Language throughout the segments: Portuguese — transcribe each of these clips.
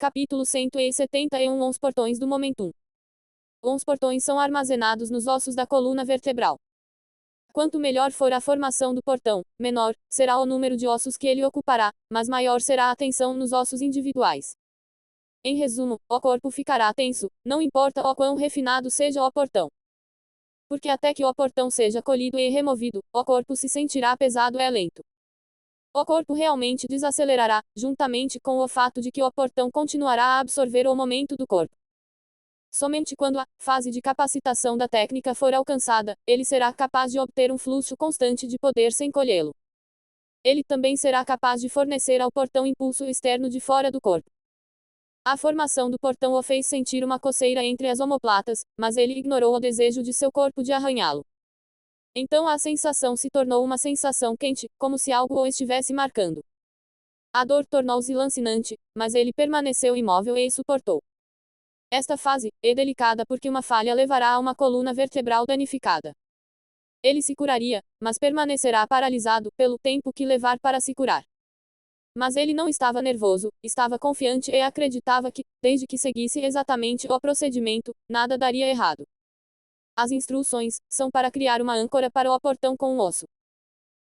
Capítulo 171 Os portões do Momentum. Os portões são armazenados nos ossos da coluna vertebral. Quanto melhor for a formação do portão, menor será o número de ossos que ele ocupará, mas maior será a tensão nos ossos individuais. Em resumo, o corpo ficará tenso, não importa o quão refinado seja o portão. Porque até que o portão seja colhido e removido, o corpo se sentirá pesado e lento. O corpo realmente desacelerará, juntamente com o fato de que o portão continuará a absorver o momento do corpo. Somente quando a fase de capacitação da técnica for alcançada, ele será capaz de obter um fluxo constante de poder sem colhê-lo. Ele também será capaz de fornecer ao portão impulso externo de fora do corpo. A formação do portão o fez sentir uma coceira entre as omoplatas, mas ele ignorou o desejo de seu corpo de arranhá-lo. Então a sensação se tornou uma sensação quente, como se algo o estivesse marcando. A dor tornou-se lancinante, mas ele permaneceu imóvel e suportou. Esta fase é delicada porque uma falha levará a uma coluna vertebral danificada. Ele se curaria, mas permanecerá paralisado pelo tempo que levar para se curar. Mas ele não estava nervoso, estava confiante e acreditava que, desde que seguisse exatamente o procedimento, nada daria errado. As instruções são para criar uma âncora para o portão com um osso.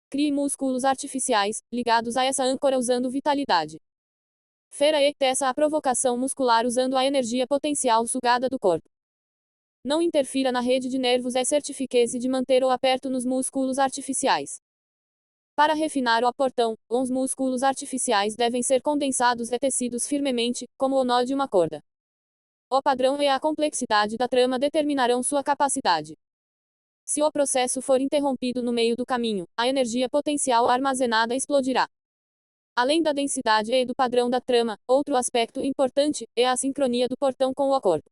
Crie músculos artificiais, ligados a essa âncora usando vitalidade. Fera e teça a provocação muscular usando a energia potencial sugada do corpo. Não interfira na rede de nervos e certifique-se de manter o aperto nos músculos artificiais. Para refinar o portão, os músculos artificiais devem ser condensados e tecidos firmemente, como o nó de uma corda. O padrão e a complexidade da trama determinarão sua capacidade. Se o processo for interrompido no meio do caminho, a energia potencial armazenada explodirá. Além da densidade e do padrão da trama, outro aspecto importante é a sincronia do portão com o corpo.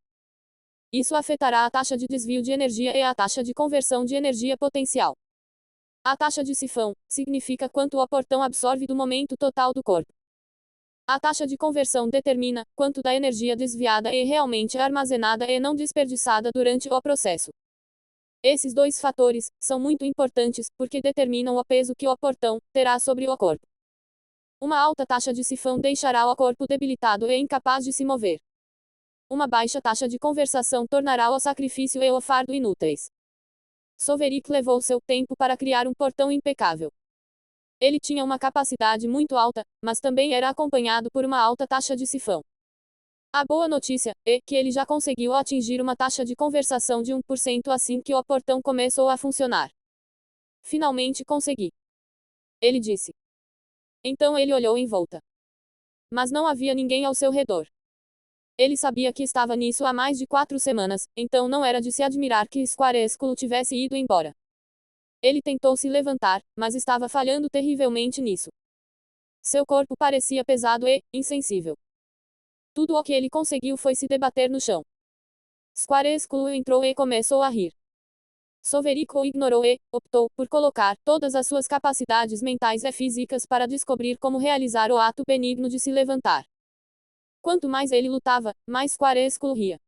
Isso afetará a taxa de desvio de energia e a taxa de conversão de energia potencial. A taxa de sifão significa quanto o portão absorve do momento total do corpo. A taxa de conversão determina quanto da energia desviada é realmente armazenada e não desperdiçada durante o processo. Esses dois fatores são muito importantes porque determinam o peso que o portão terá sobre o corpo. Uma alta taxa de sifão deixará o corpo debilitado e incapaz de se mover. Uma baixa taxa de conversação tornará o sacrifício e o fardo inúteis. Soverik levou seu tempo para criar um portão impecável. Ele tinha uma capacidade muito alta, mas também era acompanhado por uma alta taxa de sifão. A boa notícia é que ele já conseguiu atingir uma taxa de conversação de 1% assim que o portão começou a funcionar. Finalmente consegui. Ele disse. Então ele olhou em volta. Mas não havia ninguém ao seu redor. Ele sabia que estava nisso há mais de 4 semanas, então não era de se admirar que Squaresculo tivesse ido embora. Ele tentou se levantar, mas estava falhando terrivelmente nisso. Seu corpo parecia pesado e insensível. Tudo o que ele conseguiu foi se debater no chão. Squaresculo entrou e começou a rir. Soverik o ignorou e optou por colocar todas as suas capacidades mentais e físicas para descobrir como realizar o ato benigno de se levantar. Quanto mais ele lutava, mais Squaresculo ria.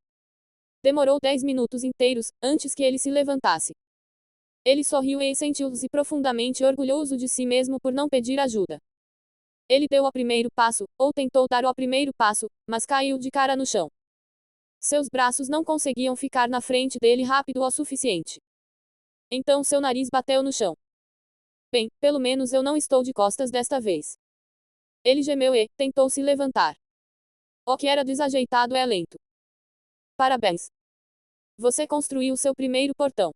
Demorou 10 minutos inteiros antes que ele se levantasse. Ele sorriu e sentiu-se profundamente orgulhoso de si mesmo por não pedir ajuda. Ele deu o primeiro passo, ou tentou dar o primeiro passo, mas caiu de cara no chão. Seus braços não conseguiam ficar na frente dele rápido o suficiente. Então seu nariz bateu no chão. Bem, pelo menos eu não estou de costas desta vez. Ele gemeu e tentou se levantar. O que era desajeitado é lento. Parabéns. Você construiu seu primeiro portão.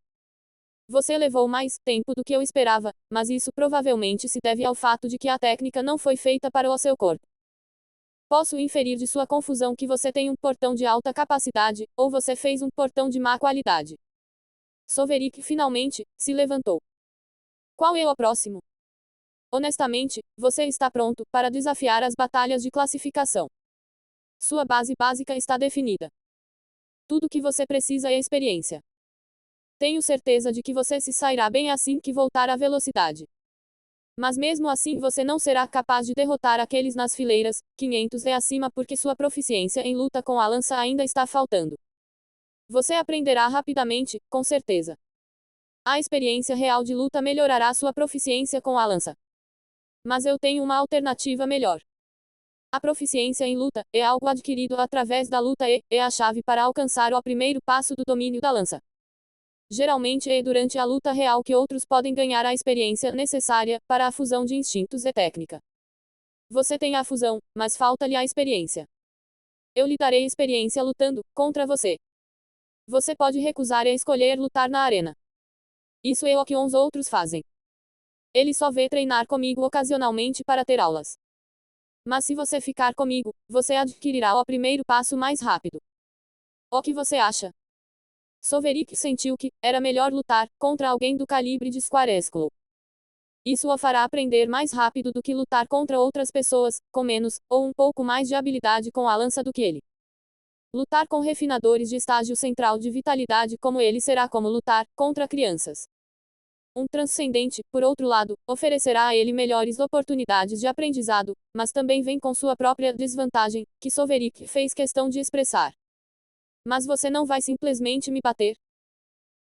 Você levou mais tempo do que eu esperava, mas isso provavelmente se deve ao fato de que a técnica não foi feita para o seu corpo. Posso inferir de sua confusão que você tem um portão de alta capacidade, ou você fez um portão de má qualidade. Soverik finalmente se levantou. Qual é o próximo? Honestamente, você está pronto para desafiar as batalhas de classificação. Sua base básica está definida. Tudo que você precisa é experiência. Tenho certeza de que você se sairá bem assim que voltar à velocidade. Mas mesmo assim você não será capaz de derrotar aqueles nas fileiras 500 e acima porque sua proficiência em luta com a lança ainda está faltando. Você aprenderá rapidamente, com certeza. A experiência real de luta melhorará sua proficiência com a lança. Mas eu tenho uma alternativa melhor. A proficiência em luta é algo adquirido através da luta e é a chave para alcançar o primeiro passo do domínio da lança. Geralmente é durante a luta real que outros podem ganhar a experiência necessária para a fusão de instintos e técnica. Você tem a fusão, mas falta-lhe a experiência. Eu lhe darei experiência lutando contra você. Você pode recusar e escolher lutar na arena. Isso é o que uns outros fazem. Ele só vê treinar comigo ocasionalmente para ter aulas. Mas se você ficar comigo, você adquirirá o primeiro passo mais rápido. O que você acha? Soverik sentiu que era melhor lutar contra alguém do calibre de Squaresculo. Isso o fará aprender mais rápido do que lutar contra outras pessoas, com menos, ou um pouco mais de habilidade com a lança do que ele. Lutar com refinadores de estágio central de vitalidade como ele será como lutar contra crianças. Um transcendente, por outro lado, oferecerá a ele melhores oportunidades de aprendizado, mas também vem com sua própria desvantagem, que Soverik fez questão de expressar. Mas você não vai simplesmente me bater.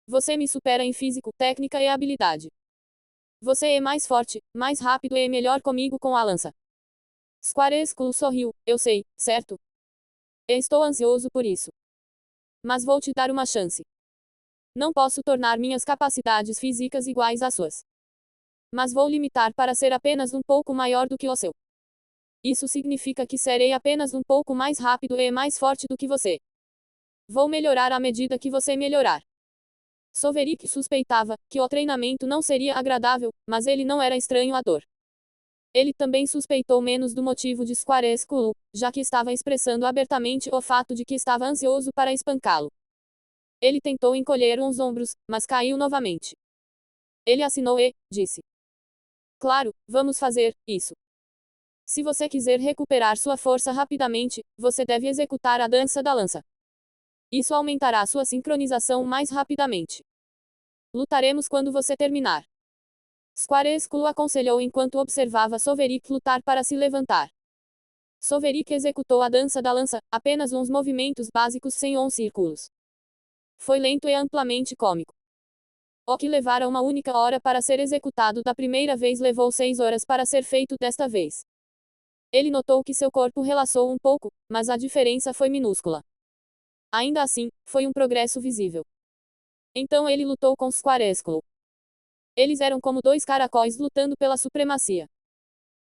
Você me supera em físico, técnica e habilidade. Você é mais forte, mais rápido e melhor comigo com a lança. Squaresculo sorriu. Eu sei, certo? Estou ansioso por isso. Mas vou te dar uma chance. Não posso tornar minhas capacidades físicas iguais às suas. Mas vou limitar para ser apenas um pouco maior do que o seu. Isso significa que serei apenas um pouco mais rápido e mais forte do que você. Vou melhorar à medida que você melhorar. Soverik suspeitava que o treinamento não seria agradável, mas ele não era estranho à dor. Ele também suspeitou menos do motivo de Squaresculo, já que estava expressando abertamente o fato de que estava ansioso para espancá-lo. Ele tentou encolher os ombros, mas caiu novamente. Ele assinou e disse: Claro, vamos fazer isso. Se você quiser recuperar sua força rapidamente, você deve executar a dança da lança. Isso aumentará sua sincronização mais rapidamente. Lutaremos quando você terminar. Squaresculo aconselhou enquanto observava Soverik lutar para se levantar. Soverik executou a dança da lança, apenas uns movimentos básicos sem uns círculos. Foi lento e amplamente cômico. O que levara uma única hora para ser executado da primeira vez levou 6 horas para ser feito desta vez. Ele notou que seu corpo relaxou um pouco, mas a diferença foi minúscula. Ainda assim, foi um progresso visível. Então ele lutou com Squaresculo. Eles eram como dois caracóis lutando pela supremacia.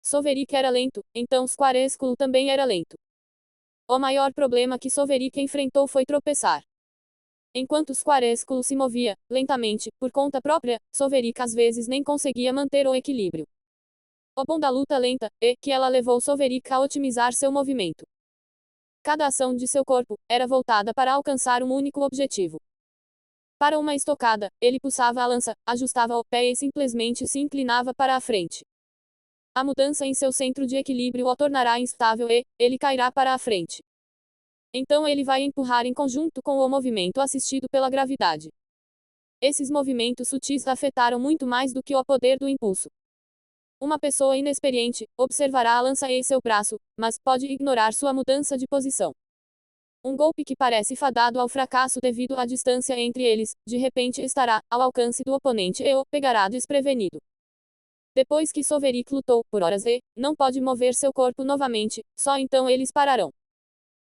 Soverik era lento, então Squaresculo também era lento. O maior problema que Soverik enfrentou foi tropeçar. Enquanto Squaresculo se movia, lentamente, por conta própria, Soverik às vezes nem conseguia manter o equilíbrio. O bom da luta lenta é que ela levou Soverik a otimizar seu movimento. Cada ação de seu corpo era voltada para alcançar um único objetivo. Para uma estocada, ele puxava a lança, ajustava o pé e simplesmente se inclinava para a frente. A mudança em seu centro de equilíbrio o tornará instável e ele cairá para a frente. Então ele vai empurrar em conjunto com o movimento assistido pela gravidade. Esses movimentos sutis afetaram muito mais do que o poder do impulso. Uma pessoa inexperiente observará a lança e seu braço, mas pode ignorar sua mudança de posição. Um golpe que parece fadado ao fracasso devido à distância entre eles, de repente estará ao alcance do oponente e o pegará desprevenido. Depois que Soverik lutou por horas e não pode mover seu corpo novamente, só então eles pararão.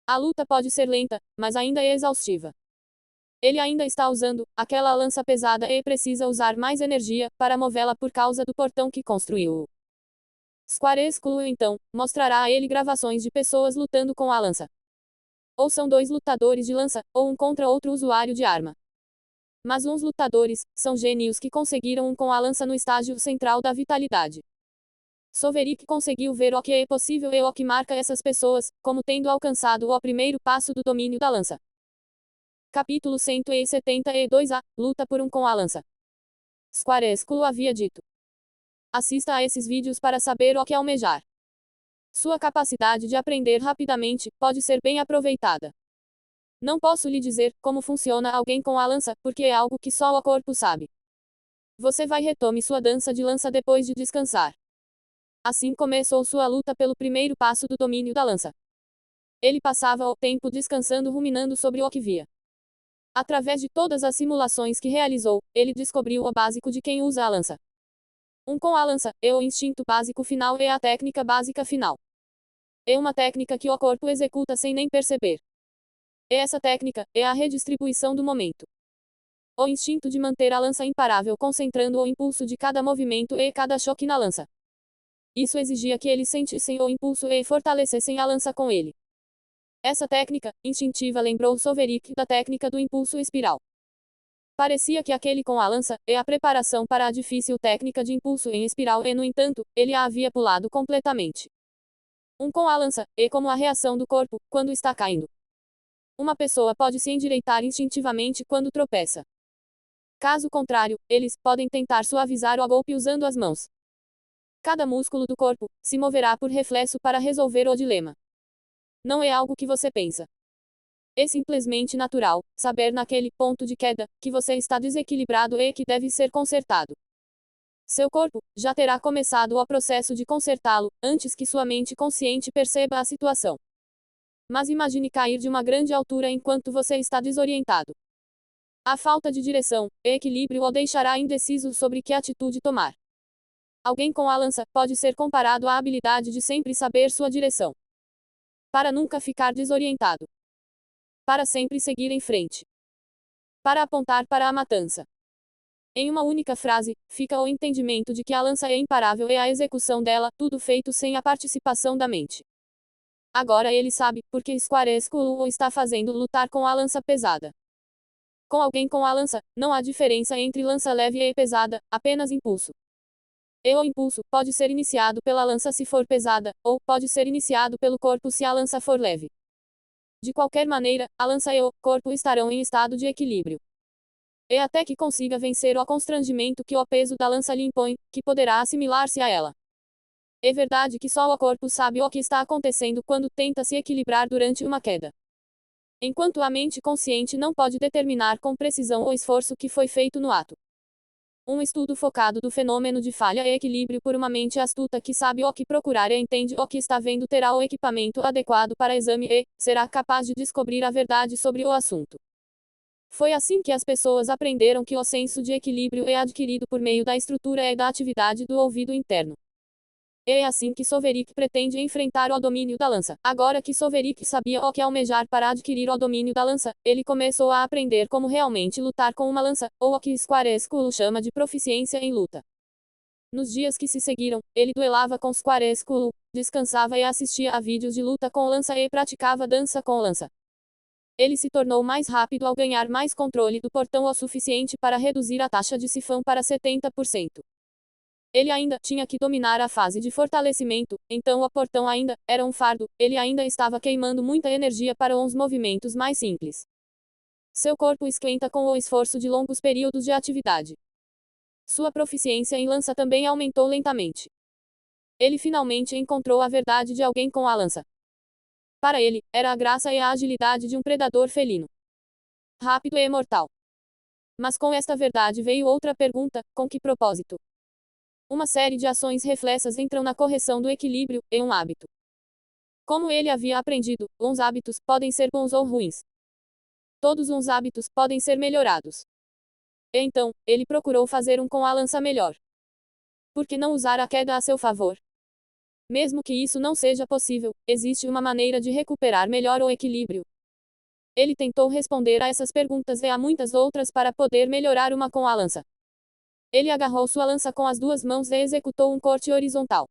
A luta pode ser lenta, mas ainda é exaustiva. Ele ainda está usando aquela lança pesada e precisa usar mais energia para movê-la por causa do portão que construiu. Squaresculo então mostrará a ele gravações de pessoas lutando com a lança. Ou são dois lutadores de lança, ou um contra outro usuário de arma. Mas uns lutadores são gênios que conseguiram um com a lança no estágio central da vitalidade. Soverik conseguiu ver o que é possível e o que marca essas pessoas, como tendo alcançado o primeiro passo do domínio da lança. Capítulo 172A Luta por um com a lança. Squaresculo havia dito: Assista a esses vídeos para saber o que almejar. Sua capacidade de aprender rapidamente pode ser bem aproveitada. Não posso lhe dizer como funciona alguém com a lança, porque é algo que só o corpo sabe. Você vai retome sua dança de lança depois de descansar. Assim começou sua luta pelo primeiro passo do domínio da lança. Ele passava o tempo descansando ruminando sobre o que via. Através de todas as simulações que realizou, ele descobriu o básico de quem usa a lança. Um com a lança é o instinto básico final e a técnica básica final. É uma técnica que o corpo executa sem nem perceber. E essa técnica é a redistribuição do momento. O instinto de manter a lança imparável concentrando o impulso de cada movimento e cada choque na lança. Isso exigia que eles sentissem o impulso e fortalecessem a lança com ele. Essa técnica, instintiva lembrou Soverik da técnica do impulso espiral. Parecia que aquele com a lança, é a preparação para a difícil técnica de impulso em espiral e no entanto, ele a havia pulado completamente. Com a lança, é como a reação do corpo, quando está caindo. Uma pessoa pode se endireitar instintivamente quando tropeça. Caso contrário, eles podem tentar suavizar o golpe usando as mãos. Cada músculo do corpo se moverá por reflexo para resolver o dilema. Não é algo que você pensa. É simplesmente natural saber naquele ponto de queda que você está desequilibrado e que deve ser consertado. Seu corpo já terá começado o processo de consertá-lo antes que sua mente consciente perceba a situação. Mas imagine cair de uma grande altura enquanto você está desorientado. A falta de direção e equilíbrio o deixará indeciso sobre que atitude tomar. Alguém com a lança pode ser comparado à habilidade de sempre saber sua direção. Para nunca ficar desorientado. Para sempre seguir em frente. Para apontar para a matança. Em uma única frase, fica o entendimento de que a lança é imparável e a execução dela, tudo feito sem a participação da mente. Agora ele sabe, porque Squaresculo o está fazendo lutar com a lança pesada. Com alguém com a lança, não há diferença entre lança leve e pesada, apenas impulso. E o impulso pode ser iniciado pela lança se for pesada, ou pode ser iniciado pelo corpo se a lança for leve. De qualquer maneira, a lança e o corpo estarão em estado de equilíbrio. E até que consiga vencer o constrangimento que o peso da lança lhe impõe, que poderá assimilar-se a ela. É verdade que só o corpo sabe o que está acontecendo quando tenta se equilibrar durante uma queda. Enquanto a mente consciente não pode determinar com precisão o esforço que foi feito no ato. Um estudo focado do fenômeno de falha e equilíbrio por uma mente astuta que sabe o que procurar e entende o que está vendo terá o equipamento adequado para exame e será capaz de descobrir a verdade sobre o assunto. Foi assim que as pessoas aprenderam que o senso de equilíbrio é adquirido por meio da estrutura e da atividade do ouvido interno. É assim que Soverik pretende enfrentar o domínio da lança. Agora que Soverik sabia o que almejar para adquirir o domínio da lança, ele começou a aprender como realmente lutar com uma lança, ou o que Squaresculo chama de proficiência em luta. Nos dias que se seguiram, ele duelava com Squaresculo, descansava e assistia a vídeos de luta com lança e praticava dança com lança. Ele se tornou mais rápido ao ganhar mais controle do portão o suficiente para reduzir a taxa de sifão para 70%. Ele ainda tinha que dominar a fase de fortalecimento, então o portão ainda era um fardo, ele ainda estava queimando muita energia para uns movimentos mais simples. Seu corpo esquenta com o esforço de longos períodos de atividade. Sua proficiência em lança também aumentou lentamente. Ele finalmente encontrou a verdade de alguém com a lança. Para ele, era a graça e a agilidade de um predador felino. Rápido e mortal. Mas com esta verdade veio outra pergunta: com que propósito? Uma série de ações reflexas entram na correção do equilíbrio, e um hábito. Como ele havia aprendido, uns hábitos podem ser bons ou ruins. Todos uns hábitos podem ser melhorados. E então, ele procurou fazer com a lança melhor. Por que não usar a queda a seu favor? Mesmo que isso não seja possível, existe uma maneira de recuperar melhor o equilíbrio. Ele tentou responder a essas perguntas e a muitas outras para poder melhorar uma com a lança. Ele agarrou sua lança com as duas mãos e executou um corte horizontal.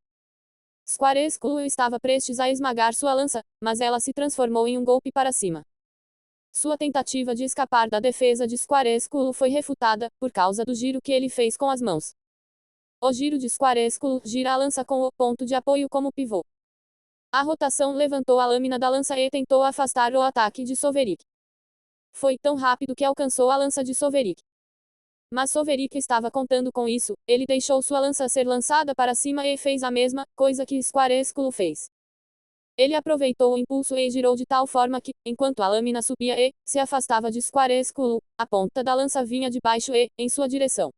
Squaresculo estava prestes a esmagar sua lança, mas ela se transformou em um golpe para cima. Sua tentativa de escapar da defesa de Squaresculo foi refutada, por causa do giro que ele fez com as mãos. O giro de Squaresculo gira a lança com o ponto de apoio como pivô. A rotação levantou a lâmina da lança e tentou afastar o ataque de Soverik. Foi tão rápido que alcançou a lança de Soverik. Mas Soverik estava contando com isso, ele deixou sua lança ser lançada para cima e fez a mesma coisa que Squaresculo fez. Ele aproveitou o impulso e girou de tal forma que, enquanto a lâmina subia e se afastava de Squaresculo, a ponta da lança vinha de baixo e, em sua direção.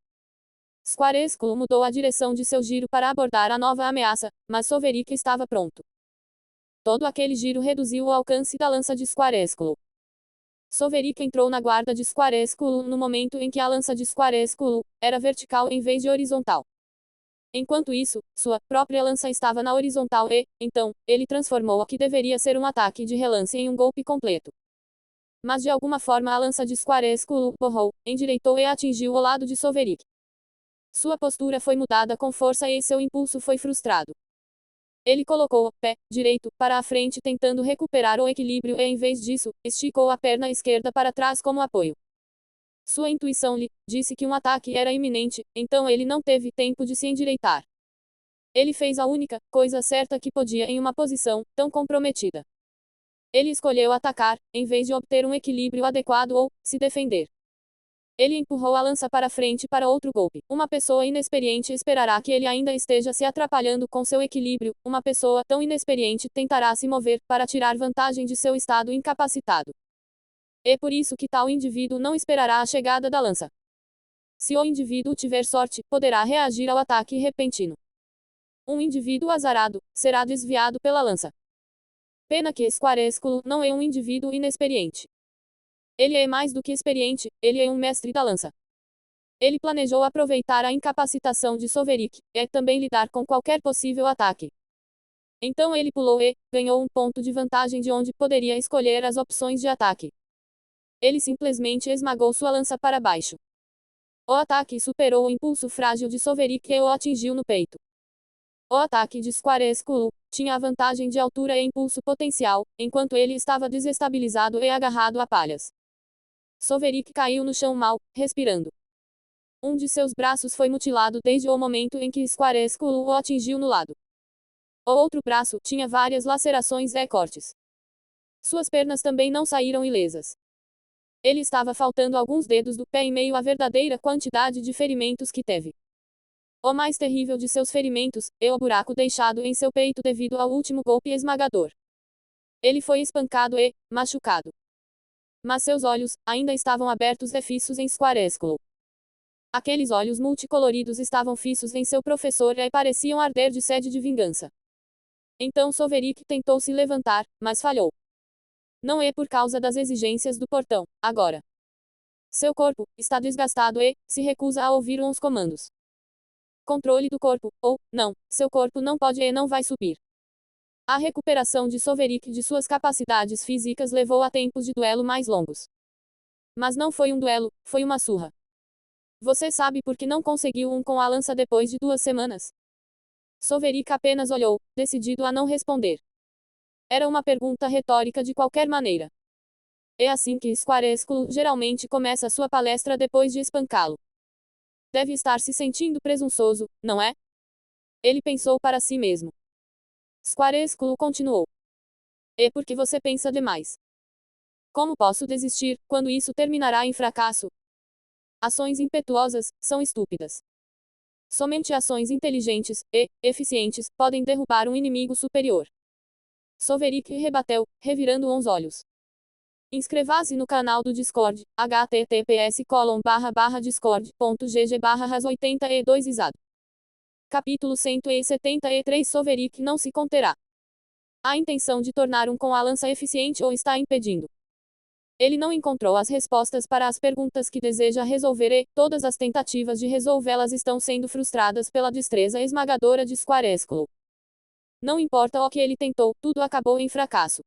Squaresculo mudou a direção de seu giro para abordar a nova ameaça, mas Soverik estava pronto. Todo aquele giro reduziu o alcance da lança de Squaresculo. Soverik entrou na guarda de Squaresculo no momento em que a lança de Squaresculo era vertical em vez de horizontal. Enquanto isso, sua própria lança estava na horizontal e, então, ele transformou o que deveria ser um ataque de relance em um golpe completo. Mas de alguma forma a lança de Squaresculo borrou, endireitou e atingiu o lado de Soverick. Sua postura foi mudada com força e seu impulso foi frustrado. Ele colocou o pé direito para a frente tentando recuperar o equilíbrio e em vez disso, esticou a perna esquerda para trás como apoio. Sua intuição lhe disse que um ataque era iminente, então ele não teve tempo de se endireitar. Ele fez a única coisa certa que podia em uma posição tão comprometida. Ele escolheu atacar, em vez de obter um equilíbrio adequado ou se defender. Ele empurrou a lança para frente para outro golpe. Uma pessoa inexperiente esperará que ele ainda esteja se atrapalhando com seu equilíbrio. Uma pessoa tão inexperiente tentará se mover para tirar vantagem de seu estado incapacitado. É por isso que tal indivíduo não esperará a chegada da lança. Se o indivíduo tiver sorte, poderá reagir ao ataque repentino. Um indivíduo azarado será desviado pela lança. Pena que Squaresculo não é um indivíduo inexperiente. Ele é mais do que experiente, ele é um mestre da lança. Ele planejou aproveitar a incapacitação de Soverick, e também lidar com qualquer possível ataque. Então ele pulou e ganhou um ponto de vantagem de onde poderia escolher as opções de ataque. Ele simplesmente esmagou sua lança para baixo. O ataque superou o impulso frágil de Soverick e o atingiu no peito. O ataque de Squaresculo tinha a vantagem de altura e impulso potencial, enquanto ele estava desestabilizado e agarrado a palhas. Soverick caiu no chão mal, respirando. Um de seus braços foi mutilado desde o momento em que Squaresculo o atingiu no lado. O outro braço tinha várias lacerações e cortes. Suas pernas também não saíram ilesas. Ele estava faltando alguns dedos do pé em meio à verdadeira quantidade de ferimentos que teve. O mais terrível de seus ferimentos é o buraco deixado em seu peito devido ao último golpe esmagador. Ele foi espancado e machucado. Mas seus olhos ainda estavam abertos e fixos em Squaresculo. Aqueles olhos multicoloridos estavam fixos em seu professor e pareciam arder de sede de vingança. Então Soverick tentou se levantar, mas falhou. Não é por causa das exigências do portão, agora. Seu corpo está desgastado e se recusa a ouvir uns comandos. Controle do corpo, ou, não, seu corpo não pode e não vai subir. A recuperação de Soverick de suas capacidades físicas levou a tempos de duelo mais longos. Mas não foi um duelo, foi uma surra. Você sabe por que não conseguiu um com a lança depois de 2 semanas? Soverick apenas olhou, decidido a não responder. Era uma pergunta retórica de qualquer maneira. É assim que Squaresculo geralmente começa sua palestra depois de espancá-lo. Deve estar se sentindo presunçoso, não é? Ele pensou para si mesmo. Squaresculo continuou. É porque você pensa demais. Como posso desistir, quando isso terminará em fracasso? Ações impetuosas são estúpidas. Somente ações inteligentes e eficientes podem derrubar um inimigo superior. Soverick rebateu, revirando os olhos. Inscreva-se no canal do Discord, https://discord.gg/ras82isado. Capítulo 173 Soverick não se conterá. A intenção de tornar um com a lança eficiente ou está impedindo. Ele não encontrou as respostas para as perguntas que deseja resolver e todas as tentativas de resolvê-las estão sendo frustradas pela destreza esmagadora de Squaresculo. Não importa o que ele tentou, tudo acabou em fracasso.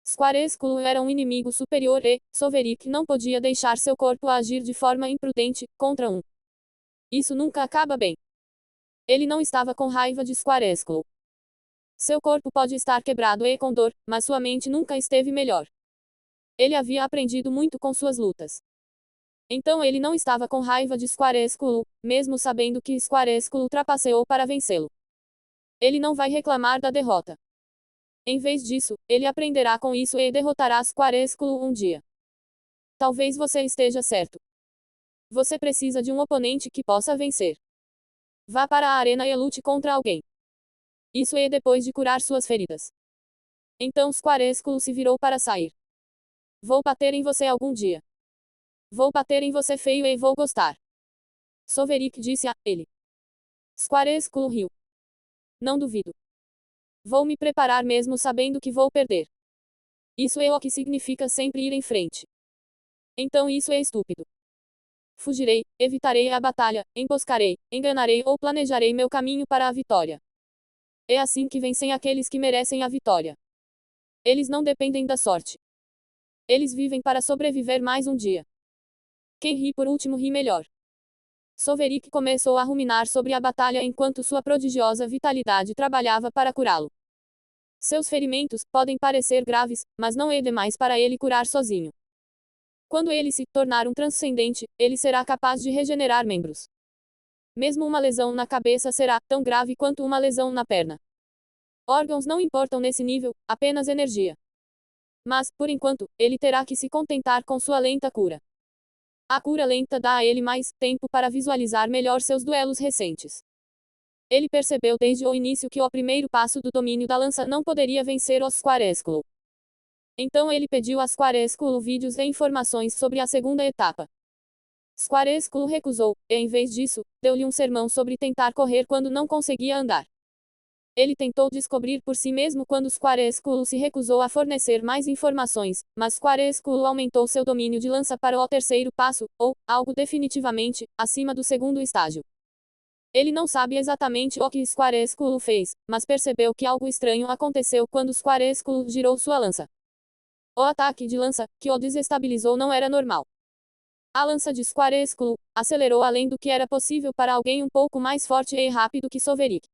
Squaresculo era um inimigo superior e Soverick não podia deixar seu corpo agir de forma imprudente contra um. Isso nunca acaba bem. Ele não estava com raiva de Squaresculo. Seu corpo pode estar quebrado e com dor, mas sua mente nunca esteve melhor. Ele havia aprendido muito com suas lutas. Então ele não estava com raiva de Squaresculo, mesmo sabendo que Squaresculo trapaceou para vencê-lo. Ele não vai reclamar da derrota. Em vez disso, ele aprenderá com isso e derrotará Squaresculo um dia. Talvez você esteja certo. Você precisa de um oponente que possa vencer. Vá para a arena e lute contra alguém. Isso é depois de curar suas feridas. Então Squaresculo se virou para sair. Vou bater em você algum dia. Vou bater em você feio e vou gostar. Soverick disse a ele. Squaresculo riu. Não duvido. Vou me preparar mesmo sabendo que vou perder. Isso é o que significa sempre ir em frente. Então isso é estúpido. Fugirei, evitarei a batalha, emboscarei, enganarei ou planejarei meu caminho para a vitória. É assim que vencem aqueles que merecem a vitória. Eles não dependem da sorte. Eles vivem para sobreviver mais um dia. Quem ri por último ri melhor. Soverik começou a ruminar sobre a batalha enquanto sua prodigiosa vitalidade trabalhava para curá-lo. Seus ferimentos podem parecer graves, mas não é demais para ele curar sozinho. Quando ele se tornar um transcendente, ele será capaz de regenerar membros. Mesmo uma lesão na cabeça será tão grave quanto uma lesão na perna. Órgãos não importam nesse nível, apenas energia. Mas, por enquanto, ele terá que se contentar com sua lenta cura. A cura lenta dá a ele mais tempo para visualizar melhor seus duelos recentes. Ele percebeu desde o início que o primeiro passo do domínio da lança não poderia vencer os Squaresculo. Então ele pediu a Squaresculo vídeos e informações sobre a segunda etapa. Squaresculo recusou, e em vez disso, deu-lhe um sermão sobre tentar correr quando não conseguia andar. Ele tentou descobrir por si mesmo quando Squaresculo se recusou a fornecer mais informações, mas Squaresculo aumentou seu domínio de lança para o terceiro passo, ou, algo definitivamente, acima do segundo estágio. Ele não sabe exatamente o que Squaresculo fez, mas percebeu que algo estranho aconteceu quando Squaresculo girou sua lança. O ataque de lança, que o desestabilizou, não era normal. A lança de Squaresculo acelerou além do que era possível para alguém um pouco mais forte e rápido que Soverik.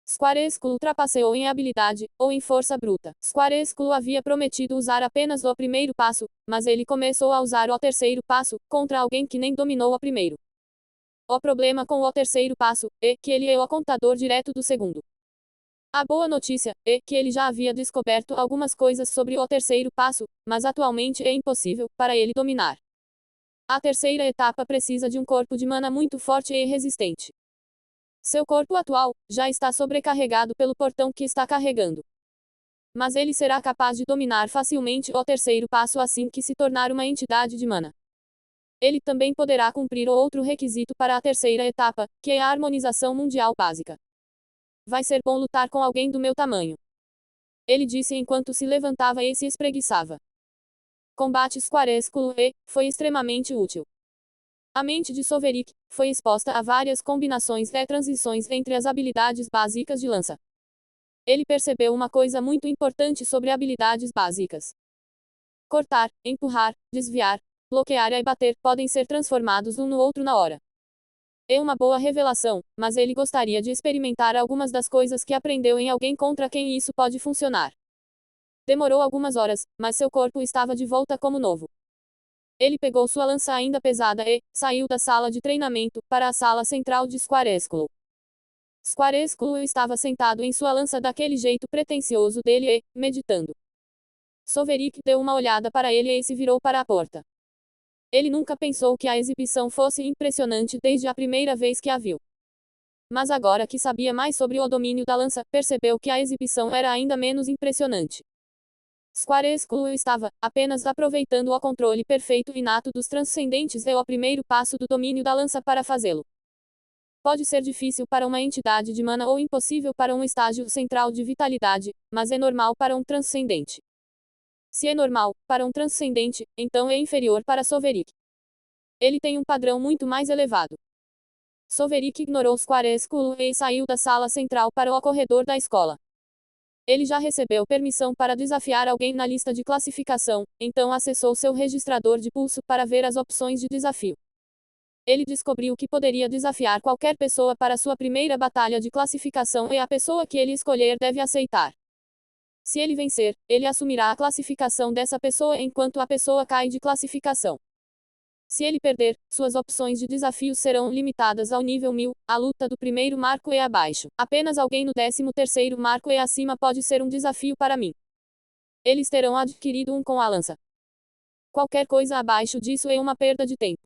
Squaresculo ultrapasseou em habilidade, ou em força bruta. Squaresculo havia prometido usar apenas o primeiro passo, mas ele começou a usar o terceiro passo, contra alguém que nem dominou o primeiro. O problema com o terceiro passo é que ele é o contador direto do segundo. A boa notícia é que ele já havia descoberto algumas coisas sobre o terceiro passo, mas atualmente é impossível para ele dominar. A terceira etapa precisa de um corpo de mana muito forte e resistente. Seu corpo atual já está sobrecarregado pelo portão que está carregando. Mas ele será capaz de dominar facilmente o terceiro passo assim que se tornar uma entidade de mana. Ele também poderá cumprir o outro requisito para a terceira etapa, que é a harmonização mundial básica. Vai ser bom lutar com alguém do meu tamanho. Ele disse enquanto se levantava e se espreguiçava. Combate Squaresculo foi extremamente útil. A mente de Soverik foi exposta a várias combinações e transições entre as habilidades básicas de lança. Ele percebeu uma coisa muito importante sobre habilidades básicas. Cortar, empurrar, desviar, bloquear e bater podem ser transformados um no outro na hora. É uma boa revelação, mas ele gostaria de experimentar algumas das coisas que aprendeu em alguém contra quem isso pode funcionar. Demorou algumas horas, mas seu corpo estava de volta como novo. Ele pegou sua lança ainda pesada e saiu da sala de treinamento para a sala central de Squaresculo. Squaresculo estava sentado em sua lança daquele jeito pretensioso dele e meditando. Soverik deu uma olhada para ele e se virou para a porta. Ele nunca pensou que a exibição fosse impressionante desde a primeira vez que a viu. Mas agora que sabia mais sobre o domínio da lança, percebeu que a exibição era ainda menos impressionante. Squaresculo estava apenas aproveitando o controle perfeito inato dos transcendentes e o primeiro passo do domínio da lança para fazê-lo. Pode ser difícil para uma entidade de mana ou impossível para um estágio central de vitalidade, mas é normal para um transcendente. Se é normal para um transcendente, então é inferior para Soverik. Ele tem um padrão muito mais elevado. Soverik ignorou Squaresculo e saiu da sala central para o corredor da escola. Ele já recebeu permissão para desafiar alguém na lista de classificação, então acessou seu registrador de pulso para ver as opções de desafio. Ele descobriu que poderia desafiar qualquer pessoa para sua primeira batalha de classificação e a pessoa que ele escolher deve aceitar. Se ele vencer, ele assumirá a classificação dessa pessoa enquanto a pessoa cai de classificação. Se ele perder, suas opções de desafio serão limitadas ao nível 1000, a luta do primeiro marco e abaixo. Apenas alguém no 13º marco e acima pode ser um desafio para mim. Eles terão adquirido um com a lança. Qualquer coisa abaixo disso é uma perda de tempo.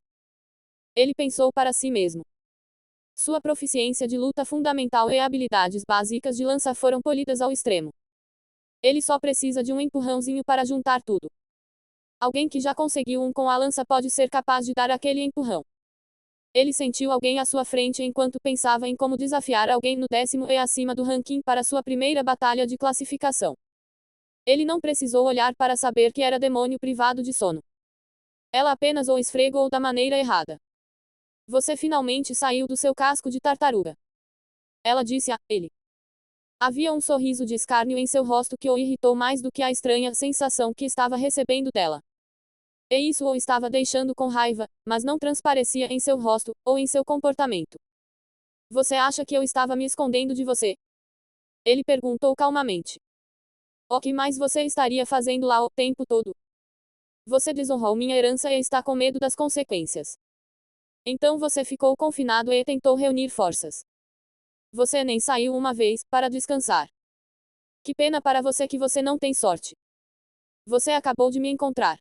Ele pensou para si mesmo. Sua proficiência de luta fundamental e habilidades básicas de lança foram polidas ao extremo. Ele só precisa de um empurrãozinho para juntar tudo. Alguém que já conseguiu um com a lança pode ser capaz de dar aquele empurrão. Ele sentiu alguém à sua frente enquanto pensava em como desafiar alguém no 10º e acima do ranking para sua primeira batalha de classificação. Ele não precisou olhar para saber que era demônio privado de sono. Ela apenas o esfregou da maneira errada. Você finalmente saiu do seu casco de tartaruga. Ela disse a ele. Havia um sorriso de escárnio em seu rosto que o irritou mais do que a estranha sensação que estava recebendo dela. E isso o estava deixando com raiva, mas não transparecia em seu rosto, ou em seu comportamento. Você acha que eu estava me escondendo de você? Ele perguntou calmamente. O que mais você estaria fazendo lá o tempo todo? Você desonrou minha herança e está com medo das consequências. Então você ficou confinado e tentou reunir forças. Você nem saiu uma vez, para descansar. Que pena para você que você não tem sorte. Você acabou de me encontrar.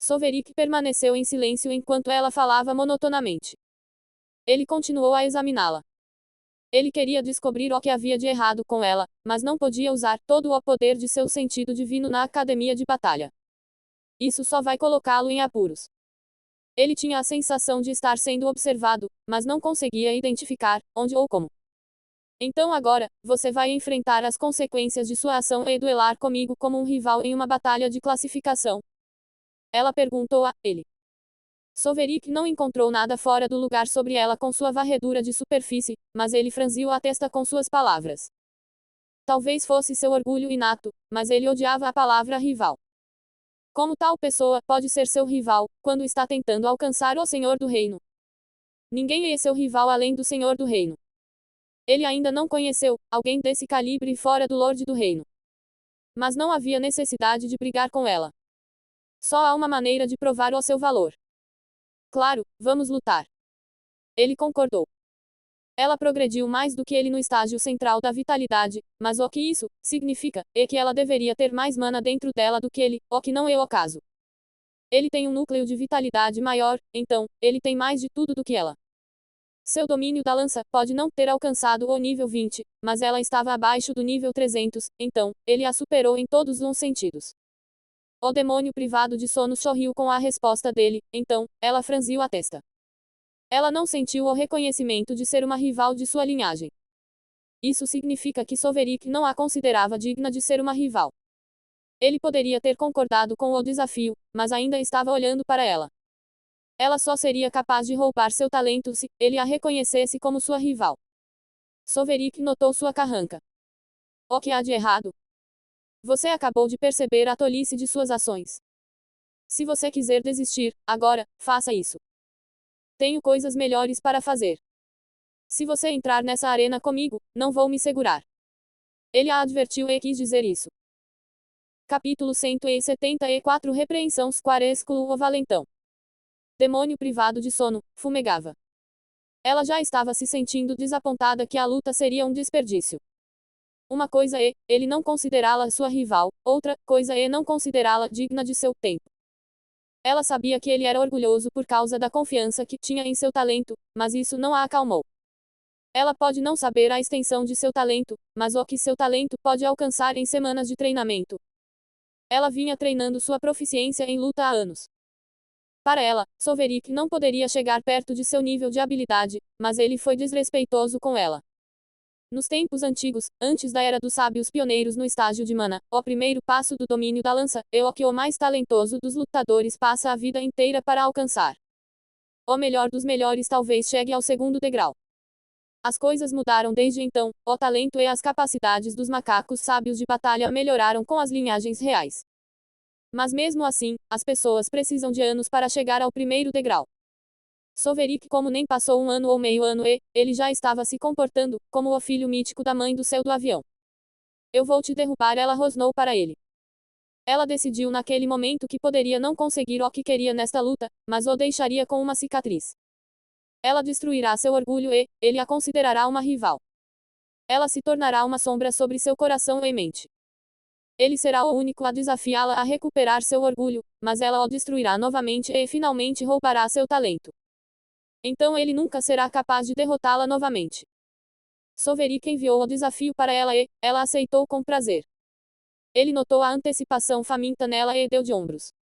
Soverik permaneceu em silêncio enquanto ela falava monotonamente. Ele continuou a examiná-la. Ele queria descobrir o que havia de errado com ela, mas não podia usar todo o poder de seu sentido divino na academia de batalha. Isso só vai colocá-lo em apuros. Ele tinha a sensação de estar sendo observado, mas não conseguia identificar onde ou como. Então agora, você vai enfrentar as consequências de sua ação e duelar comigo como um rival em uma batalha de classificação? Ela perguntou a ele. Soverik não encontrou nada fora do lugar sobre ela com sua varredura de superfície, mas ele franziu a testa com suas palavras. Talvez fosse seu orgulho inato, mas ele odiava a palavra rival. Como tal pessoa pode ser seu rival, quando está tentando alcançar o Senhor do Reino? Ninguém é seu rival além do Senhor do Reino. Ele ainda não conheceu alguém desse calibre fora do Lorde do Reino. Mas não havia necessidade de brigar com ela. Só há uma maneira de provar o seu valor. Claro, vamos lutar. Ele concordou. Ela progrediu mais do que ele no estágio central da vitalidade, mas o que isso significa é que ela deveria ter mais mana dentro dela do que ele, o que não é o caso. Ele tem um núcleo de vitalidade maior, então, ele tem mais de tudo do que ela. Seu domínio da lança pode não ter alcançado o nível 20, mas ela estava abaixo do nível 300, então, ele a superou em todos os sentidos. O demônio privado de sono sorriu com a resposta dele, então, ela franziu a testa. Ela não sentiu o reconhecimento de ser uma rival de sua linhagem. Isso significa que Soverik não a considerava digna de ser uma rival. Ele poderia ter concordado com o desafio, mas ainda estava olhando para ela. Ela só seria capaz de roubar seu talento se ele a reconhecesse como sua rival. Soverik notou sua carranca. O que há de errado? Você acabou de perceber a tolice de suas ações. Se você quiser desistir, agora, faça isso. Tenho coisas melhores para fazer. Se você entrar nessa arena comigo, não vou me segurar. Ele a advertiu e quis dizer isso. Capítulo 174 Repreensão Squaresculo o Valentão. Demônio privado de sono, fumegava. Ela já estava se sentindo desapontada que a luta seria um desperdício. Uma coisa é, ele não considerá-la sua rival, outra coisa é não considerá-la digna de seu tempo. Ela sabia que ele era orgulhoso por causa da confiança que tinha em seu talento, mas isso não a acalmou. Ela pode não saber a extensão de seu talento, mas o que seu talento pode alcançar em semanas de treinamento. Ela vinha treinando sua proficiência em luta há anos. Para ela, Soverik não poderia chegar perto de seu nível de habilidade, mas ele foi desrespeitoso com ela. Nos tempos antigos, antes da era dos sábios pioneiros no estágio de mana, o primeiro passo do domínio da lança é o que o mais talentoso dos lutadores passa a vida inteira para alcançar. O melhor dos melhores talvez chegue ao segundo degrau. As coisas mudaram desde então, o talento e as capacidades dos macacos sábios de batalha melhoraram com as linhagens reais. Mas mesmo assim, as pessoas precisam de anos para chegar ao primeiro degrau. Soverik como nem passou um ano ou meio ano e, ele já estava se comportando, como o filho mítico da mãe do céu do avião. Eu vou te derrubar, ela rosnou para ele. Ela decidiu naquele momento que poderia não conseguir o que queria nesta luta, mas o deixaria com uma cicatriz. Ela destruirá seu orgulho e, ele a considerará uma rival. Ela se tornará uma sombra sobre seu coração e mente. Ele será o único a desafiá-la a recuperar seu orgulho, mas ela o destruirá novamente e finalmente roubará seu talento. Então ele nunca será capaz de derrotá-la novamente. Soverik enviou o desafio para ela e, ela aceitou com prazer. Ele notou a antecipação faminta nela e deu de ombros.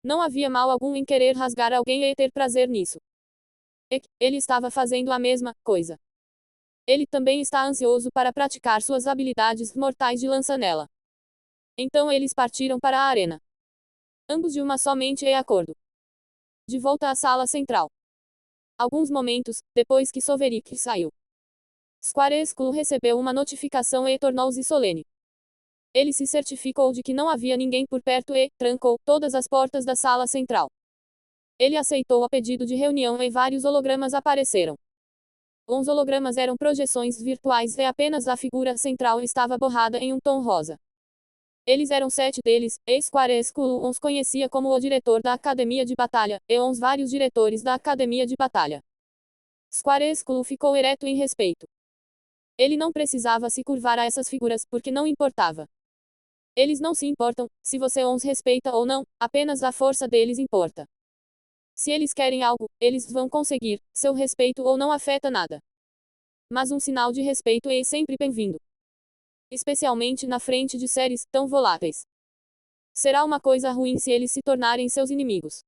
Não havia mal algum em querer rasgar alguém e ter prazer nisso. E ele estava fazendo a mesma coisa. Ele também está ansioso para praticar suas habilidades mortais de lança nela. Então eles partiram para a arena. Ambos de uma só mente e acordo. De volta à sala central. Alguns momentos, depois que Soverik saiu, Squarescule recebeu uma notificação e tornou-se solene. Ele se certificou de que não havia ninguém por perto e trancou todas as portas da sala central. Ele aceitou o pedido de reunião e vários hologramas apareceram. Os hologramas eram projeções virtuais e apenas a figura central estava borrada em um tom rosa. Eles eram 7 deles, e Squarescule os conhecia como o diretor da Academia de Batalha, e os vários diretores da Academia de Batalha. Squarescule ficou ereto em respeito. Ele não precisava se curvar a essas figuras, porque não importava. Eles não se importam, se você os respeita ou não, apenas a força deles importa. Se eles querem algo, eles vão conseguir, seu respeito ou não afeta nada. Mas um sinal de respeito é sempre bem-vindo. Especialmente na frente de seres tão voláteis. Será uma coisa ruim se eles se tornarem seus inimigos.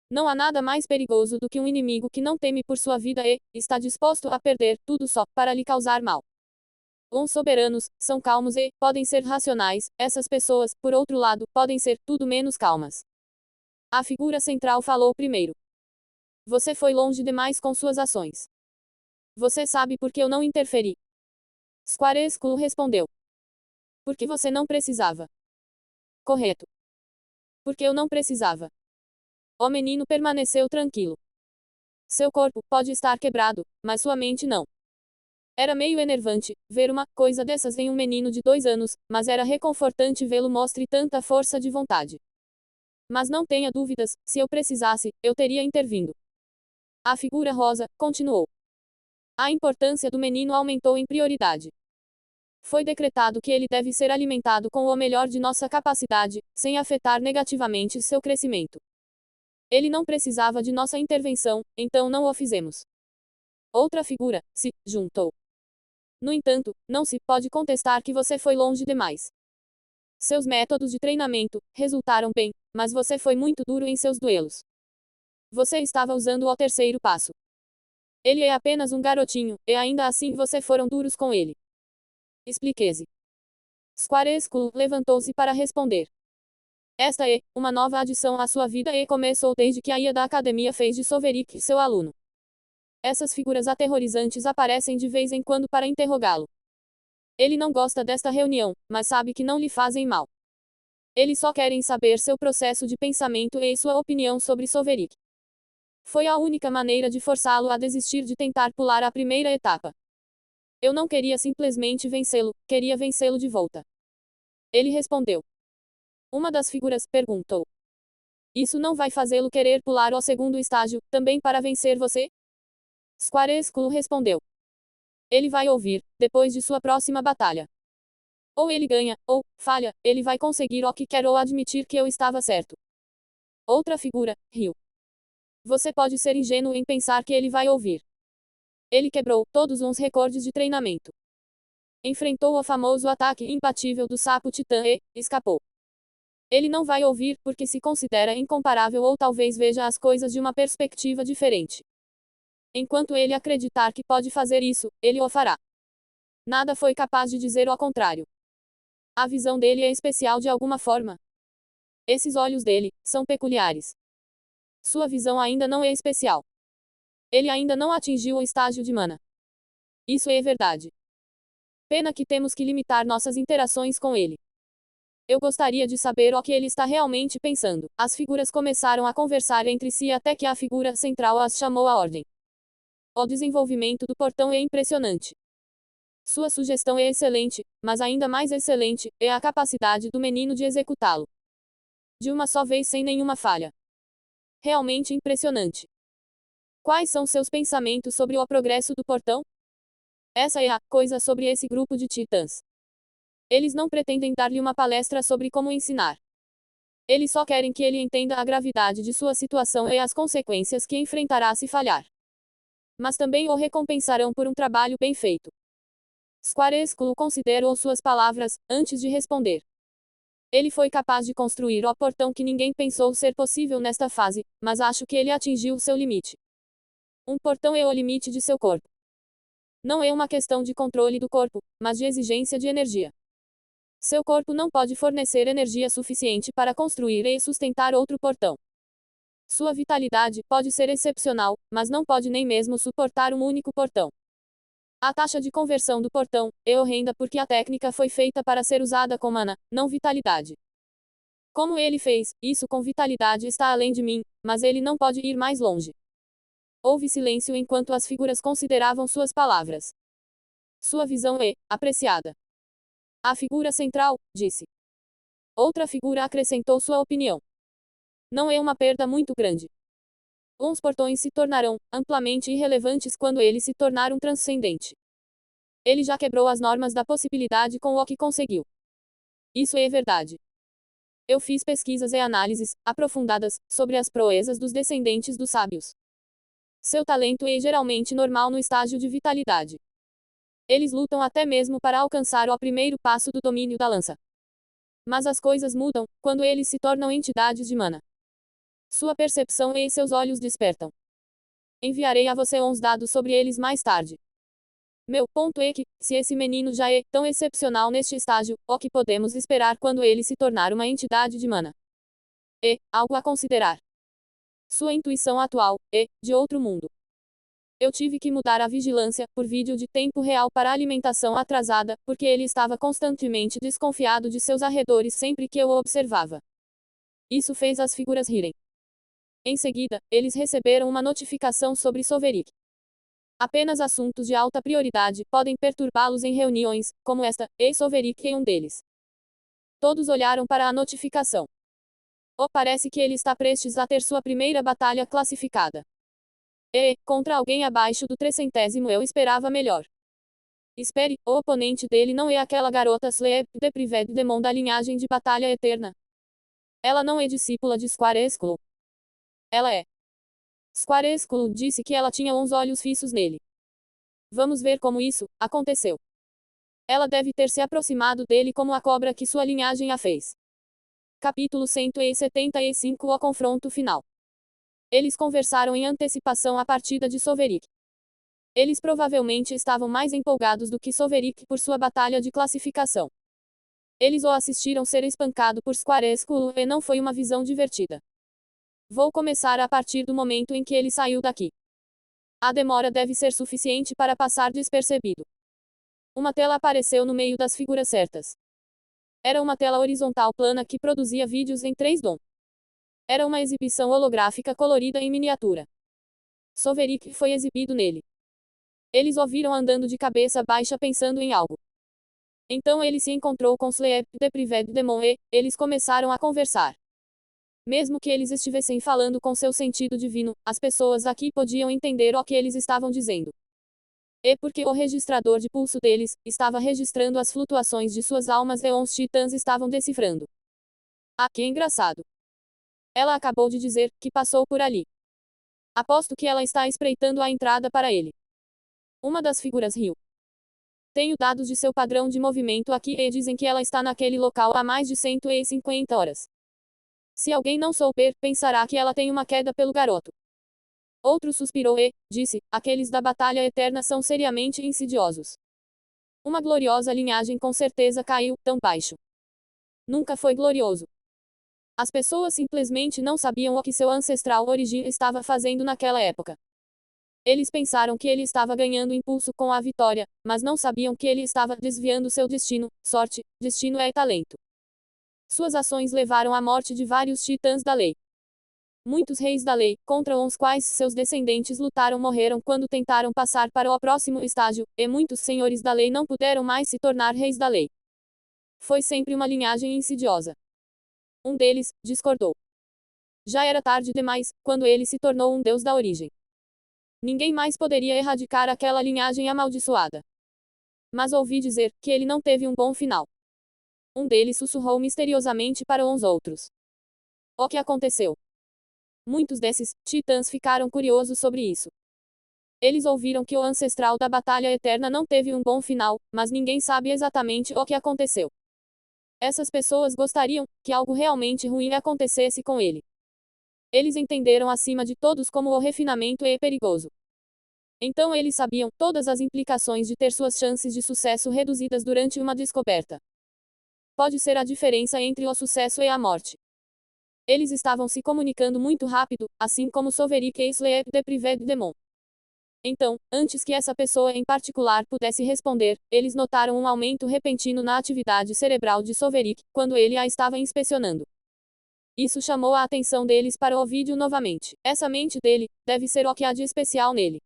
Não há nada mais perigoso do que um inimigo que não teme por sua vida e está disposto a perder tudo só para lhe causar mal. Os soberanos são calmos e podem ser racionais, essas pessoas, por outro lado, podem ser tudo menos calmas. A figura central falou primeiro. Você foi longe demais com suas ações. Você sabe por que eu não interferi? Squarescule respondeu. Porque você não precisava. Correto. Porque eu não precisava. O menino permaneceu tranquilo. Seu corpo pode estar quebrado, mas sua mente não. Era meio enervante ver uma coisa dessas em um menino de 2 anos, mas era reconfortante vê-lo mostre tanta força de vontade. Mas não tenha dúvidas, se eu precisasse, eu teria intervindo. A figura rosa continuou. A importância do menino aumentou em prioridade. Foi decretado que ele deve ser alimentado com o melhor de nossa capacidade, sem afetar negativamente seu crescimento. Ele não precisava de nossa intervenção, então não o fizemos. Outra figura se juntou. No entanto, não se pode contestar que você foi longe demais. Seus métodos de treinamento resultaram bem, mas você foi muito duro em seus duelos. Você estava usando o terceiro passo. Ele é apenas um garotinho, e ainda assim você foram duros com ele. Explique-se. Squarescule levantou-se para responder. Esta é uma nova adição à sua vida e começou desde que a IA da academia fez de Soverik seu aluno. Essas figuras aterrorizantes aparecem de vez em quando para interrogá-lo. Ele não gosta desta reunião, mas sabe que não lhe fazem mal. Eles só querem saber seu processo de pensamento e sua opinião sobre Soverik. Foi a única maneira de forçá-lo a desistir de tentar pular a primeira etapa. Eu não queria simplesmente vencê-lo, queria vencê-lo de volta. Ele respondeu. Uma das figuras perguntou. Isso não vai fazê-lo querer pular ao segundo estágio, também para vencer você? Squarescule respondeu. Ele vai ouvir, depois de sua próxima batalha. Ou ele ganha, ou falha, ele vai conseguir o que quer ou admitir que eu estava certo. Outra figura riu. Você pode ser ingênuo em pensar que ele vai ouvir. Ele quebrou todos os recordes de treinamento. Enfrentou o famoso ataque imbatível do sapo titã e escapou. Ele não vai ouvir porque se considera incomparável ou talvez veja as coisas de uma perspectiva diferente. Enquanto ele acreditar que pode fazer isso, ele o fará. Nada foi capaz de dizer o contrário. A visão dele é especial de alguma forma. Esses olhos dele são peculiares. Sua visão ainda não é especial. Ele ainda não atingiu o estágio de mana. Isso é verdade. Pena que temos que limitar nossas interações com ele. Eu gostaria de saber o que ele está realmente pensando. As figuras começaram a conversar entre si até que a figura central as chamou à ordem. O desenvolvimento do portão é impressionante. Sua sugestão é excelente, mas ainda mais excelente é a capacidade do menino de executá-lo. De uma só vez sem nenhuma falha. Realmente impressionante. Quais são seus pensamentos sobre o progresso do portão? Essa é a coisa sobre esse grupo de titãs. Eles não pretendem dar-lhe uma palestra sobre como ensinar. Eles só querem que ele entenda a gravidade de sua situação e as consequências que enfrentará se falhar. Mas também o recompensarão por um trabalho bem feito. Squarescule considerou suas palavras, antes de responder. Ele foi capaz de construir o portão que ninguém pensou ser possível nesta fase, mas acho que ele atingiu seu limite. Um portão é o limite de seu corpo. Não é uma questão de controle do corpo, mas de exigência de energia. Seu corpo não pode fornecer energia suficiente para construir e sustentar outro portão. Sua vitalidade pode ser excepcional, mas não pode nem mesmo suportar um único portão. A taxa de conversão do portão é horrenda porque a técnica foi feita para ser usada com mana, não vitalidade. Como ele fez isso com vitalidade está além de mim, mas ele não pode ir mais longe. Houve silêncio enquanto as figuras consideravam suas palavras. Sua visão é apreciada. A figura central disse. Outra figura acrescentou sua opinião. Não é uma perda muito grande. Uns portões se tornarão amplamente irrelevantes quando ele se tornar um transcendente. Ele já quebrou as normas da possibilidade com o que conseguiu. Isso é verdade. Eu fiz pesquisas e análises aprofundadas sobre as proezas dos descendentes dos sábios. Seu talento é geralmente normal no estágio de vitalidade. Eles lutam até mesmo para alcançar o primeiro passo do domínio da lança. Mas as coisas mudam quando eles se tornam entidades de mana. Sua percepção e seus olhos despertam. Enviarei a você uns dados sobre eles mais tarde. Meu ponto é que, se esse menino já é tão excepcional neste estágio, o que podemos esperar quando ele se tornar uma entidade de mana? É algo a considerar. Sua intuição atual é de outro mundo. Eu tive que mudar a vigilância por vídeo de tempo real para alimentação atrasada, porque ele estava constantemente desconfiado de seus arredores sempre que eu o observava. Isso fez as figuras rirem. Em seguida, eles receberam uma notificação sobre Soverick. Apenas assuntos de alta prioridade podem perturbá-los em reuniões, como esta, e Soverick é um deles. Todos olharam para a notificação. Parece que ele está prestes a ter sua primeira batalha classificada. Contra alguém abaixo do 300º eu esperava melhor. Espere, o oponente dele não é aquela garota Sleep de Prived Demon da linhagem de Batalha Eterna. Ela não é discípula de Squaresculo. Ela é. Squaresculo disse que ela tinha uns olhos fixos nele. Vamos ver como isso aconteceu. Ela deve ter se aproximado dele como a cobra que sua linhagem a fez. Capítulo 175 O confronto final. Eles conversaram em antecipação à partida de Soverick. Eles provavelmente estavam mais empolgados do que Soverick por sua batalha de classificação. Eles o assistiram ser espancado por Squaresculo e não foi uma visão divertida. Vou começar a partir do momento em que ele saiu daqui. A demora deve ser suficiente para passar despercebido. Uma tela apareceu no meio das figuras certas. Era uma tela horizontal plana que produzia vídeos em 3D. Era uma exibição holográfica colorida em miniatura. Soverick foi exibido nele. Eles o viram andando de cabeça baixa pensando em algo. Então ele se encontrou com Sleep de Prived Demon e eles começaram a conversar. Mesmo que eles estivessem falando com seu sentido divino, as pessoas aqui podiam entender o que eles estavam dizendo. Porque o registrador de pulso deles estava registrando as flutuações de suas almas e os titãs estavam decifrando. Que engraçado. Ela acabou de dizer que passou por ali. Aposto que ela está espreitando a entrada para ele. Uma das figuras riu. Tenho dados de seu padrão de movimento aqui e dizem que ela está naquele local há mais de 150 horas. Se alguém não souber, pensará que ela tem uma queda pelo garoto. Outro suspirou e disse: aqueles da Batalha Eterna são seriamente insidiosos. Uma gloriosa linhagem com certeza caiu tão baixo. Nunca foi glorioso. As pessoas simplesmente não sabiam o que seu ancestral origem estava fazendo naquela época. Eles pensaram que ele estava ganhando impulso com a vitória, mas não sabiam que ele estava desviando seu destino. Sorte, destino é talento. Suas ações levaram à morte de vários titãs da lei. Muitos reis da lei, contra os quais seus descendentes lutaram, morreram quando tentaram passar para o próximo estágio, e muitos senhores da lei não puderam mais se tornar reis da lei. Foi sempre uma linhagem insidiosa. Um deles discordou. Já era tarde demais, quando ele se tornou um deus da origem. Ninguém mais poderia erradicar aquela linhagem amaldiçoada. Mas ouvi dizer que ele não teve um bom final. Um deles sussurrou misteriosamente para uns outros. O que aconteceu? Muitos desses titãs ficaram curiosos sobre isso. Eles ouviram que o ancestral da Batalha Eterna não teve um bom final, mas ninguém sabe exatamente o que aconteceu. Essas pessoas gostariam que algo realmente ruim acontecesse com ele. Eles entenderam acima de todos como o refinamento é perigoso. Então eles sabiam todas as implicações de ter suas chances de sucesso reduzidas durante uma descoberta. Pode ser a diferença entre o sucesso e a morte. Eles estavam se comunicando muito rápido, assim como Soverik e Sleep de Privé de Demon. Então, antes que essa pessoa em particular pudesse responder, eles notaram um aumento repentino na atividade cerebral de Soverik, quando ele a estava inspecionando. Isso chamou a atenção deles para o vídeo novamente. Essa mente dele, deve ser o que há de especial nele.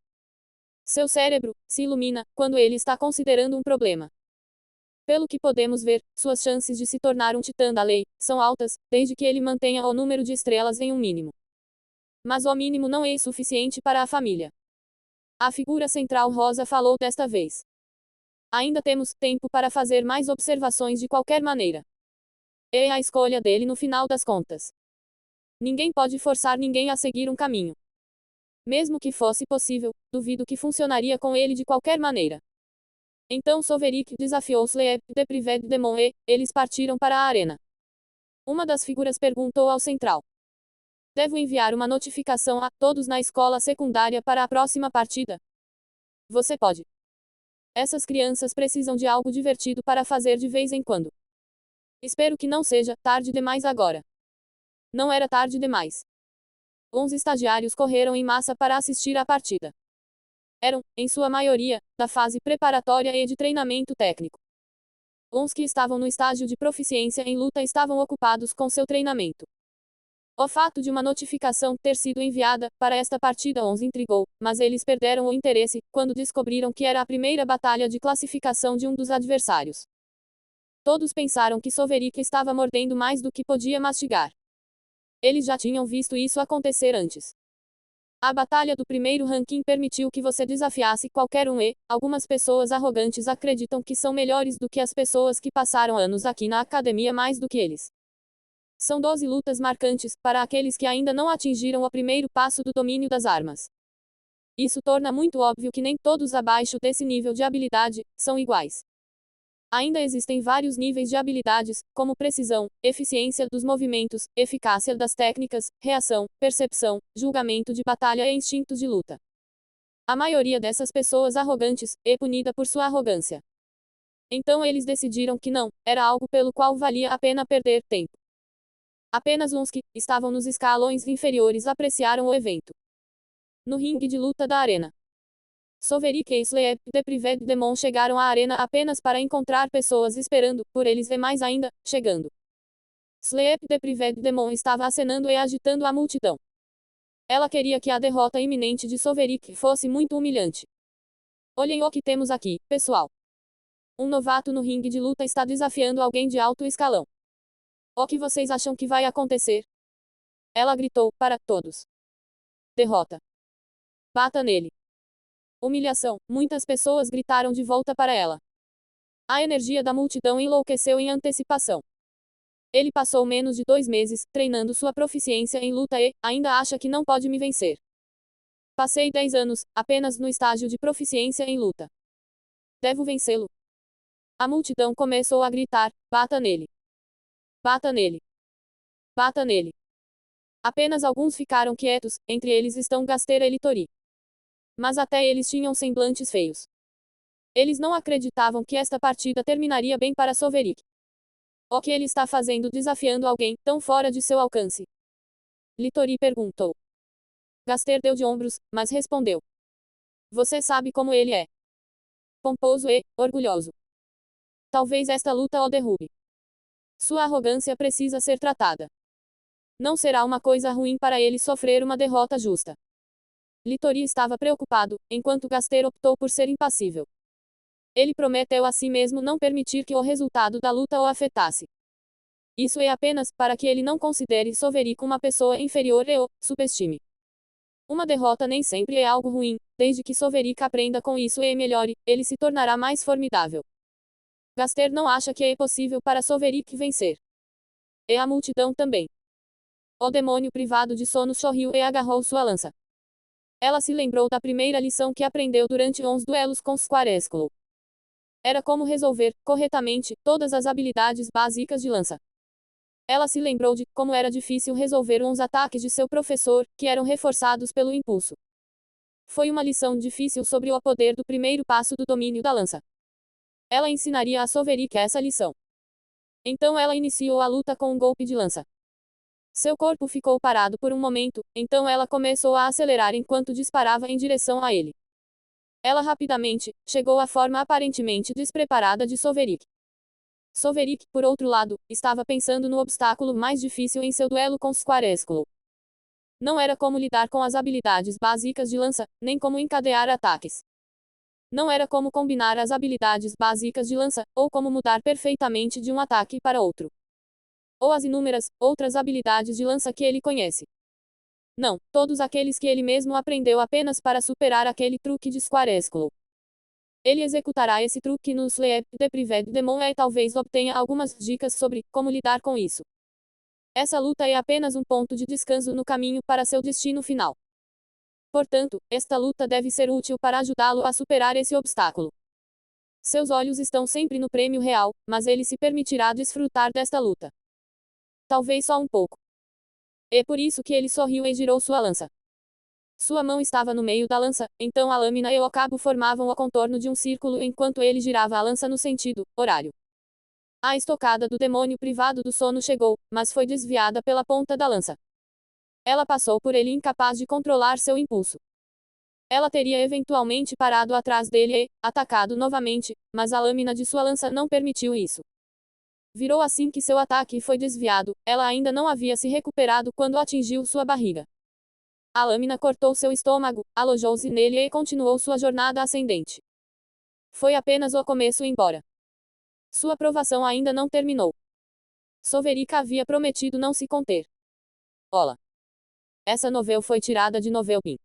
Seu cérebro se ilumina quando ele está considerando um problema. Pelo que podemos ver, suas chances de se tornar um titã da lei são altas, desde que ele mantenha o número de estrelas em um mínimo. Mas o mínimo não é suficiente para a família. A figura central rosa falou desta vez. Ainda temos tempo para fazer mais observações de qualquer maneira. É a escolha dele no final das contas. Ninguém pode forçar ninguém a seguir um caminho. Mesmo que fosse possível, duvido que funcionaria com ele de qualquer maneira. Então Soverik desafiou Sleep de Privé de Demon e eles partiram para a arena. Uma das figuras perguntou ao central. Devo enviar uma notificação a todos na escola secundária para a próxima partida? Você pode. Essas crianças precisam de algo divertido para fazer de vez em quando. Espero que não seja tarde demais agora. Não era tarde demais. 11 estagiários correram em massa para assistir à partida. Eram, em sua maioria, da fase preparatória e de treinamento técnico. Uns que estavam no estágio de proficiência em luta estavam ocupados com seu treinamento. O fato de uma notificação ter sido enviada para esta partida os intrigou, mas eles perderam o interesse quando descobriram que era a primeira batalha de classificação de um dos adversários. Todos pensaram que Soverik estava mordendo mais do que podia mastigar. Eles já tinham visto isso acontecer antes. A batalha do primeiro ranking permitiu que você desafiasse qualquer um e, algumas pessoas arrogantes acreditam que são melhores do que as pessoas que passaram anos aqui na academia mais do que eles. São 12 lutas marcantes, para aqueles que ainda não atingiram o primeiro passo do domínio das armas. Isso torna muito óbvio que nem todos abaixo desse nível de habilidade são iguais. Ainda existem vários níveis de habilidades, como precisão, eficiência dos movimentos, eficácia das técnicas, reação, percepção, julgamento de batalha e instintos de luta. A maioria dessas pessoas arrogantes é punida por sua arrogância. Então eles decidiram que não, era algo pelo qual valia a pena perder tempo. Apenas uns que estavam nos escalões inferiores apreciaram o evento. No ringue de luta da arena, Soverik e Sleep de Privé de Demon chegaram à arena apenas para encontrar pessoas esperando por eles e mais ainda, chegando. Sleep de Privé de Demon estava acenando e agitando a multidão. Ela queria que a derrota iminente de Soverik fosse muito humilhante. Olhem o que temos aqui, pessoal. Um novato no ringue de luta está desafiando alguém de alto escalão. O que vocês acham que vai acontecer? Ela gritou, para todos. Derrota. Bata nele. Humilhação. Muitas pessoas gritaram de volta para ela. A energia da multidão enlouqueceu em antecipação. Ele passou menos de 2 meses, treinando sua proficiência em luta e, ainda acha que não pode me vencer. Passei 10 anos, apenas no estágio de proficiência em luta. Devo vencê-lo. A multidão começou a gritar, bata nele. Bata nele. Bata nele. Apenas alguns ficaram quietos, entre eles estão Gaster e Litori. Mas até eles tinham semblantes feios. Eles não acreditavam que esta partida terminaria bem para Soverik. O que ele está fazendo desafiando alguém tão fora de seu alcance? Litori perguntou. Gaster deu de ombros, mas respondeu. Você sabe como ele é. Pomposo e orgulhoso. Talvez esta luta o derrube. Sua arrogância precisa ser tratada. Não será uma coisa ruim para ele sofrer uma derrota justa. Litori estava preocupado, enquanto Gaster optou por ser impassível. Ele prometeu a si mesmo não permitir que o resultado da luta o afetasse. Isso é apenas para que ele não considere Soverik uma pessoa inferior e o subestime. Uma derrota nem sempre é algo ruim, desde que Soverik aprenda com isso e melhore, ele se tornará mais formidável. Gaster não acha que é possível para Soverik vencer. E a multidão também. O demônio privado de sono sorriu e agarrou sua lança. Ela se lembrou da primeira lição que aprendeu durante uns duelos com Squarescule. Era como resolver, corretamente, todas as habilidades básicas de lança. Ela se lembrou de como era difícil resolver uns ataques de seu professor, que eram reforçados pelo impulso. Foi uma lição difícil sobre o poder do primeiro passo do domínio da lança. Ela ensinaria a Soverik essa lição. Então ela iniciou a luta com um golpe de lança. Seu corpo ficou parado por um momento, então ela começou a acelerar enquanto disparava em direção a ele. Ela rapidamente chegou à forma aparentemente despreparada de Soverik. Soverik, por outro lado, estava pensando no obstáculo mais difícil em seu duelo com Squaresculo. Não era como lidar com as habilidades básicas de lança, nem como encadear ataques. Não era como combinar as habilidades básicas de lança, ou como mudar perfeitamente de um ataque para outro. Ou as inúmeras outras habilidades de lança que ele conhece. Não, todos aqueles que ele mesmo aprendeu apenas para superar aquele truque de Squaresculo. Ele executará esse truque no Sleep Deprived Demon e talvez obtenha algumas dicas sobre como lidar com isso. Essa luta é apenas um ponto de descanso no caminho para seu destino final. Portanto, esta luta deve ser útil para ajudá-lo a superar esse obstáculo. Seus olhos estão sempre no prêmio real, mas ele se permitirá desfrutar desta luta. Talvez só um pouco. É por isso que ele sorriu e girou sua lança. Sua mão estava no meio da lança, então a lâmina e o cabo formavam o contorno de um círculo enquanto ele girava a lança no sentido horário. A estocada do demônio privado do sono chegou, mas foi desviada pela ponta da lança. Ela passou por ele incapaz de controlar seu impulso. Ela teria eventualmente parado atrás dele e atacado novamente, mas a lâmina de sua lança não permitiu isso. Virou assim que seu ataque foi desviado, ela ainda não havia se recuperado quando atingiu sua barriga. A lâmina cortou seu estômago, alojou-se nele e continuou sua jornada ascendente. Foi apenas o começo embora. Sua provação ainda não terminou. Soverik havia prometido não se conter. Ola. Essa novel foi tirada de Novelpin.